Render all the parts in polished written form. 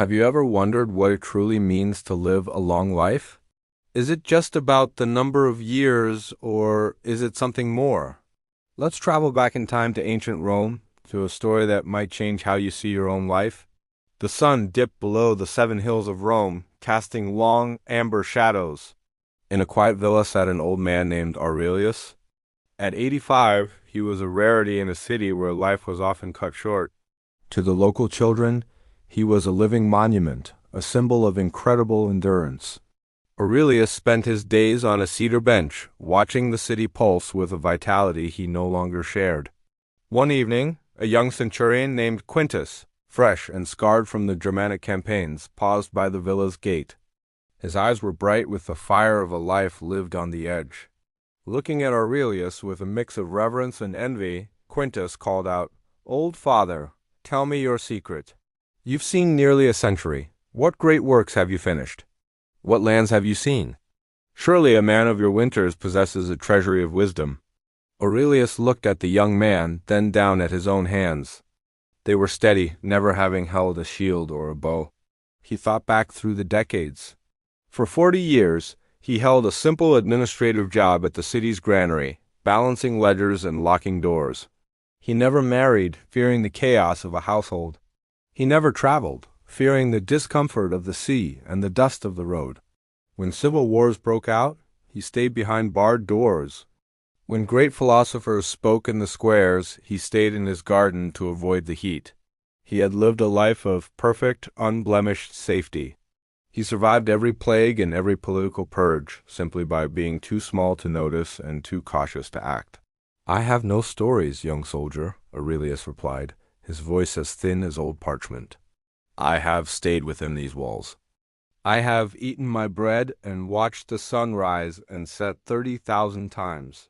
Have you ever wondered what it truly means to live a long life? Is it just about the number of years, or is it something more? Let's travel back in time to ancient Rome, to a story that might change how you see your own life. The sun dipped below the 7 hills of Rome, casting long, amber shadows. In a quiet villa sat an old man named Aurelius. At 85, he was a rarity in a city where life was often cut short. To the local children, he was a living monument, a symbol of incredible endurance. Aurelius spent his days on a cedar bench, watching the city pulse with a vitality he no longer shared. One evening, a young centurion named Quintus, fresh and scarred from the Germanic campaigns, paused by the villa's gate. His eyes were bright with the fire of a life lived on the edge. Looking at Aurelius with a mix of reverence and envy, Quintus called out, "Old father, tell me your secret. You've seen nearly a century. What great works have you finished? What lands have you seen? Surely a man of your winters possesses a treasury of wisdom." Aurelius looked at the young man, then down at his own hands. They were steady, never having held a shield or a bow. He thought back through the decades. For 40 years, he held a simple administrative job at the city's granary, balancing ledgers and locking doors. He never married, fearing the chaos of a household. He never traveled, fearing the discomfort of the sea and the dust of the road. When civil wars broke out, he stayed behind barred doors. When great philosophers spoke in the squares, he stayed in his garden to avoid the heat. He had lived a life of perfect, unblemished safety. He survived every plague and every political purge, simply by being too small to notice and too cautious to act. "I have no stories, young soldier," Aurelius replied, his voice as thin as old parchment. "I have stayed within these walls. I have eaten my bread and watched the sun rise and set 30,000 times."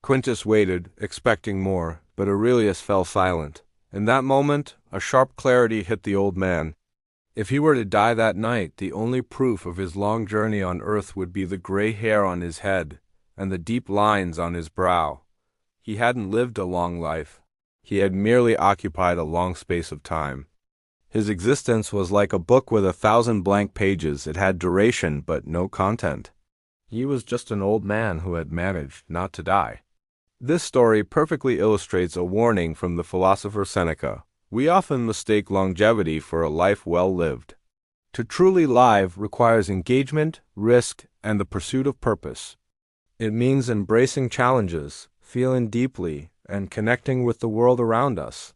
Quintus waited, expecting more, but Aurelius fell silent. In that moment, a sharp clarity hit the old man. If he were to die that night, the only proof of his long journey on earth would be the gray hair on his head and the deep lines on his brow. He hadn't lived a long life. He had merely occupied a long space of time. His existence was like a book with 1,000 blank pages. It had duration, but no content. He was just an old man who had managed not to die. This story perfectly illustrates a warning from the philosopher Seneca. We often mistake longevity for a life well lived. To truly live requires engagement, risk, and the pursuit of purpose. It means embracing challenges, feeling deeply, and connecting with the world around us.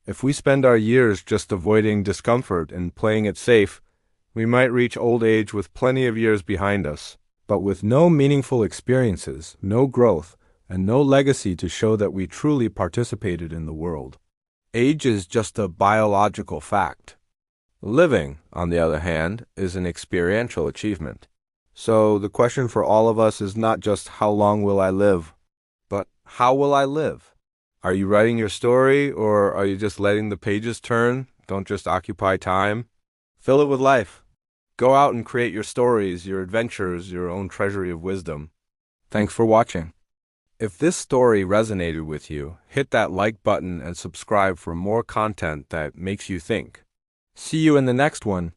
If we spend our years just avoiding discomfort and playing it safe, we might reach old age with plenty of years behind us, but with no meaningful experiences, no growth, and no legacy to show that we truly participated in the world. Age is just a biological fact. Living, on the other hand, is an experiential achievement. So the question for all of us is not just how long will I live, but how will I live? Are you writing your story, or are you just letting the pages turn? Don't just occupy time. Fill it with life. Go out and create your stories, your adventures, your own treasury of wisdom. Thanks for watching. If this story resonated with you, hit that like button and subscribe for more content that makes you think. See you in the next one.